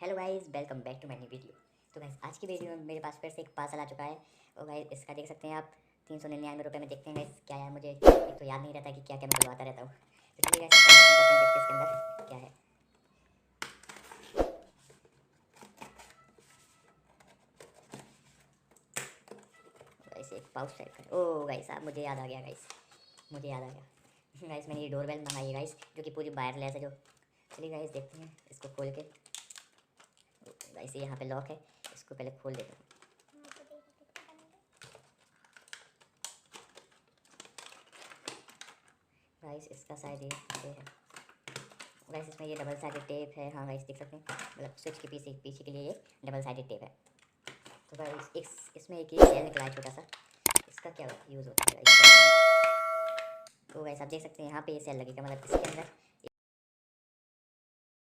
Hello guys, welcome back to my new video. तो guys आज की वीडियो में मेरे पास फिर से एक पार्सल आ चुका है और गाइस इसका देख सकते हैं आप 399 रुपये में। देखते हैं गाइस क्या है, मुझे एक तो याद नहीं रहता कि क्या क्या मैं बुलवाता रहता हूँ। तो चलिए गाइस देखते हैं इसके अंदर क्या है। गाइस एक पाउच टाइप का। ओह गाइस आप मुझे याद आ गया गाइस, मुझे याद आ गया गाइस मैंने ये डोरबेल मंगाई है गाइस, जो कि पूरी वायरलेस है जो। चलिए गाइस देखते हैं इसको खोल के। गाइस ये यहाँ पे लॉक है, इसको पहले खोल देते हैं। गाइस इसका साइड ये है गाइस, इसमें ये डबल साइडेड टेप है। हाँ गाइस देख सकते हैं, मतलब स्विच के पीछे पीछे के लिए ये डबल साइडेड टेप है। तो गाइस इसमें एक ये सेल निकला है छोटा सा, इसका क्या यूज़ होता है गाइस। तो गाइस आप देख सकते हैं यहाँ पे ये सेल लगेगा, मतलब इसके अंदर